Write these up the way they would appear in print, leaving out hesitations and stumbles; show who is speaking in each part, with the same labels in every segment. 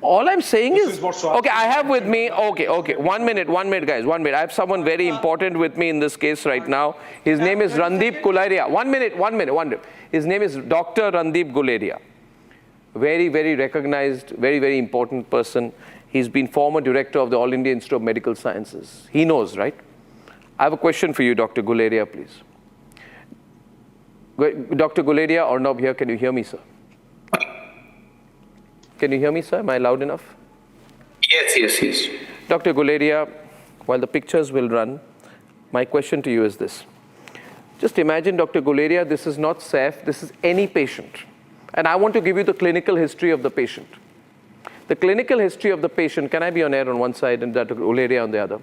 Speaker 1: All I'm saying
Speaker 2: This
Speaker 1: is,
Speaker 2: is what Swati
Speaker 1: okay, I have with me, okay, 1 minute, guys, 1 minute. I have someone very important with me in this case right now. His name is Randeep Guleria. 1 minute. His name is Dr. Randeep Guleria. Very, very recognized, very, very important person. He's been former director of the All India Institute of Medical Sciences. He knows, right? I have a question for you, Dr. Guleria, please. Dr. Guleria, Arnab here, can you hear me, sir? Can you hear me, sir? Am I loud enough?
Speaker 3: Yes.
Speaker 1: Dr. Guleria, while the pictures will run, my question to you is this. Just imagine, Dr. Guleria, this is not Saif, this is any patient. And I want to give you the clinical history of the patient. The clinical history of the patient, can I be on air on one side and Dr. Guleria on the other?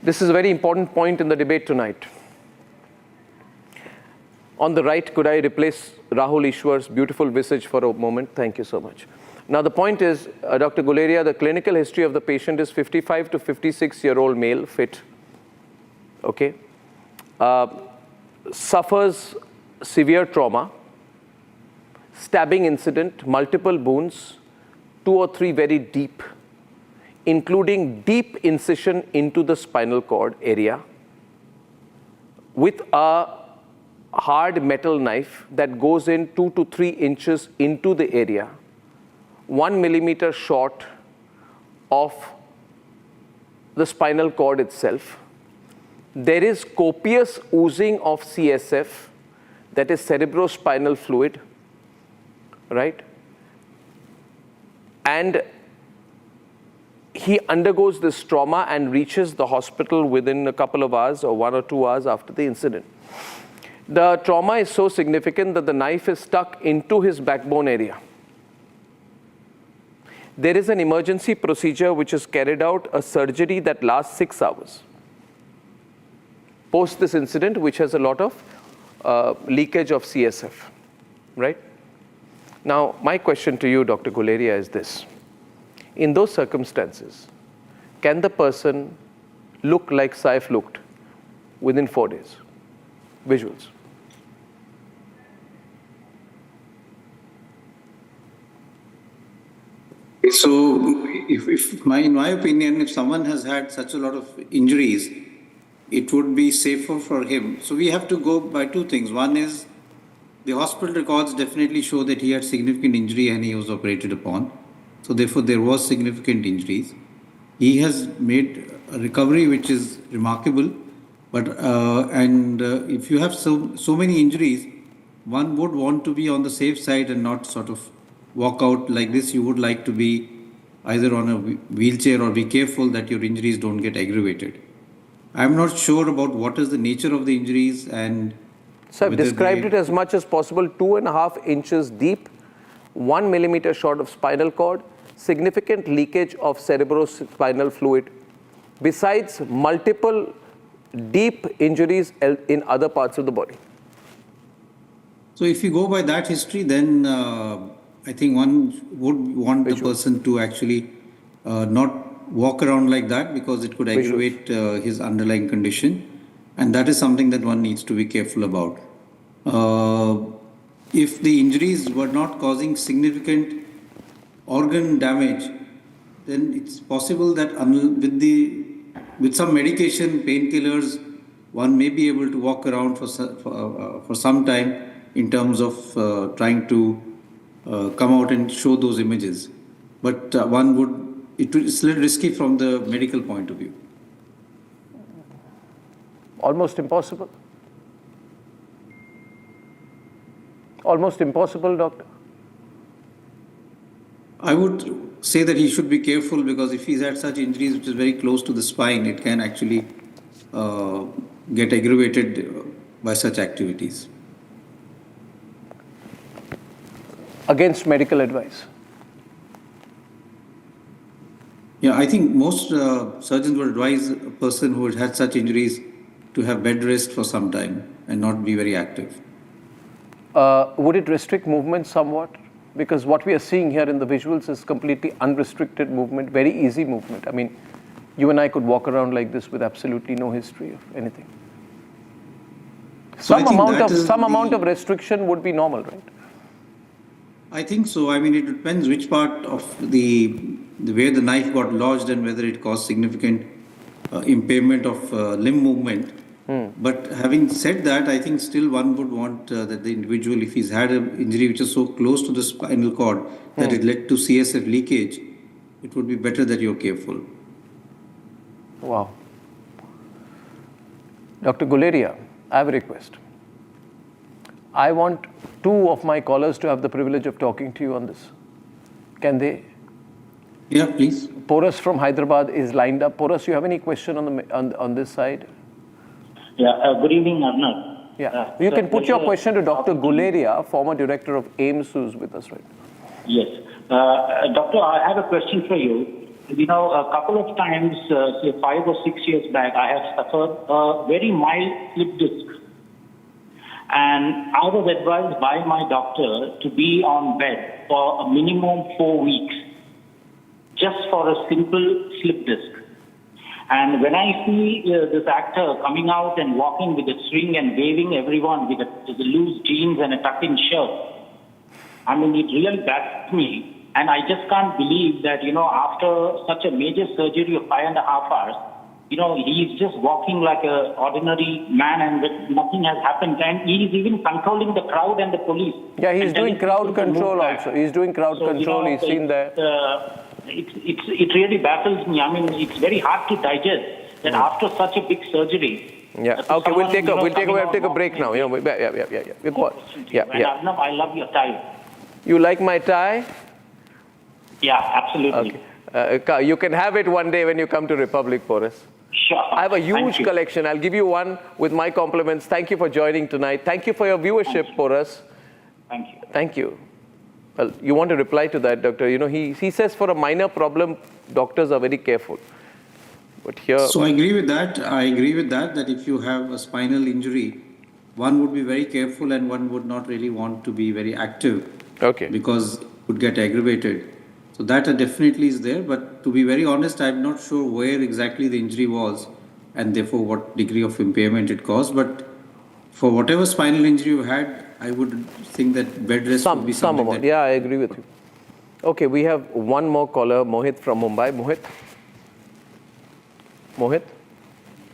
Speaker 1: This is a very important point in the debate tonight. On the right, could I replace Rahul Ishwar's beautiful visage for a moment? Thank you so much. Now, the point is, Dr. Guleria, the clinical history of the patient is 55 to 56-year-old male, fit, okay? Suffers severe trauma, stabbing incident, multiple wounds, 2 or 3 very deep, including deep incision into the spinal cord area with a hard metal knife that goes in 2 to 3 inches into the area, 1 millimeter short of the spinal cord itself. There is copious oozing of CSF, that is cerebrospinal fluid, right? And he undergoes this trauma and reaches the hospital within a couple of hours or 1 or 2 hours after the incident. The trauma is so significant that the knife is stuck into his backbone area. There is an emergency procedure which is carried out, a surgery that lasts 6 hours. Post this incident, which has a lot of leakage of CSF, right? Now, my question to you, Dr. Guleria, is this. In those circumstances, can the person look like Saif looked within 4 days? Visuals.
Speaker 3: So, in my opinion, if someone has had such a lot of injuries, it would be safer for him. So we have to go by 2 things. One is the hospital records definitely show that he had significant injury and he was operated upon. So therefore, there was significant injuries. He has made a recovery which is remarkable. But if you have so many injuries, one would want to be on the safe side and not sort of walk out like this. You would like to be either on a wheelchair or be careful that your injuries don't get aggravated. I'm not sure about what is the nature of the injuries and...
Speaker 1: So I've described it as much as possible, 2.5 inches deep, 1 millimeter short of spinal cord, significant leakage of cerebrospinal fluid, besides multiple deep injuries in other parts of the body.
Speaker 3: So if you go by that history, then I think one would want the person to actually not walk around like that, because it could aggravate his underlying condition. And that is something that one needs to be careful about. If the injuries were not causing significant organ damage, then it's possible that with some medication, painkillers, one may be able to walk around for some time in terms of trying to come out and show those images. But it's a little risky from the medical point of view.
Speaker 1: Almost impossible. Almost impossible, doctor.
Speaker 3: I would say that he should be careful, because if he's had such injuries which is very close to the spine, it can actually get aggravated by such activities.
Speaker 1: Against medical advice.
Speaker 3: Yeah, I think most surgeons would advise a person who has had such injuries to have bed rest for some time and not be very active.
Speaker 1: Would it restrict movement somewhat? Because what we are seeing here in the visuals is completely unrestricted movement, very easy movement. I mean, you and I could walk around like this with absolutely no history of anything.
Speaker 3: So
Speaker 1: some amount of restriction would be normal, right?
Speaker 3: I think so. I mean, it depends which part of the way the knife got lodged and whether it caused significant impairment of limb movement. But having said that, I think still one would want that the individual, if he's had an injury which is so close to the spinal cord that it led to CSF leakage, it would be better that you're careful.
Speaker 1: Wow. Dr. Guleria, I have a request. I want two of my callers to have the privilege of talking to you on this. Can they?
Speaker 3: Yeah, please.
Speaker 1: Porus from Hyderabad is lined up. Porus, you have any question on this side?
Speaker 2: Yeah, good evening, Arnab.
Speaker 1: Yeah, you can put your question to Dr. Guleria, former director of AIIMS, who's with us right now.
Speaker 2: Yes. Doctor, I have a question for you. You know, a couple of times, say 5 or 6 years back, I have suffered a very mild slip disc. And I was advised by my doctor to be on bed for a minimum 4 weeks, just for a simple slip disc. And when I see this actor coming out and walking with a string and waving everyone with the loose jeans and a tucked-in shirt, I mean, it really baffles me. And I just can't believe that, you know, after such a major surgery of 5.5 hours, you know, he's just walking like an ordinary man and that nothing has happened. And he's even controlling the crowd and the police.
Speaker 1: Yeah, he's doing crowd control also. He's doing crowd control. He's seen there.
Speaker 2: It really baffles me. I mean, it's very hard to digest that after such a big surgery.
Speaker 1: Yeah. Okay, we'll take a break now. Yeah.
Speaker 2: Arnab, I love your tie.
Speaker 1: You like my tie?
Speaker 2: Yeah, absolutely.
Speaker 1: Okay. You can have it one day when you come to Republic, Porus.
Speaker 2: Sure.
Speaker 1: I have a huge collection. I'll give you one with my compliments. Thank you for joining tonight. Thank you for your viewership, Porus.
Speaker 2: Thank you.
Speaker 1: Thank you. Well, you want to reply to that, doctor? You know, he says for a minor problem, doctors are very careful. But here...
Speaker 3: So I agree with that. That if you have a spinal injury, one would be very careful and one would not really want to be very active.
Speaker 1: Okay.
Speaker 3: Because it would get aggravated. So that definitely is there. But to be very honest, I'm not sure where exactly the injury was and therefore what degree of impairment it caused. But for whatever spinal injury you had, I would think that bed rest would be something.
Speaker 1: Some amount. Yeah, I agree with you. Okay, we have one more caller, Mohit from Mumbai. Mohit?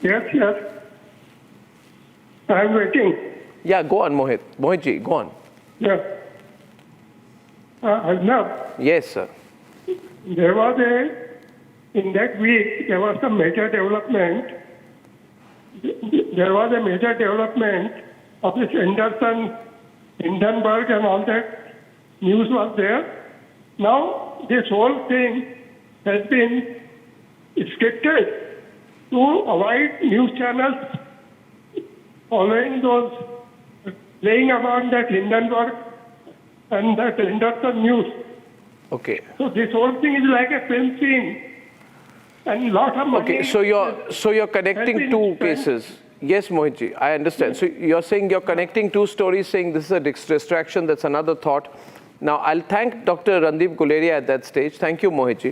Speaker 4: Yes. I'm waiting.
Speaker 1: Yeah, go on, Mohit. Mohitji, go on.
Speaker 4: Yeah. Arnab,
Speaker 1: Yes, sir.
Speaker 4: in that week, there was some major development. There was a major development of this Anderson, Hindenburg and all that news was there. Now, this whole thing has been scripted to avoid news channels following those, playing about that Hindenburg and that Anderson news.
Speaker 1: Okay.
Speaker 4: So this whole thing is like a film scene. And lot of money.
Speaker 1: Okay, so you're connecting two cases. Yes, Mohitji, I understand. So you're saying you're connecting two stories, saying this is a distraction, that's another thought. Now, I'll thank Dr. Randeep Guleria at that stage. Thank you, Mohitji.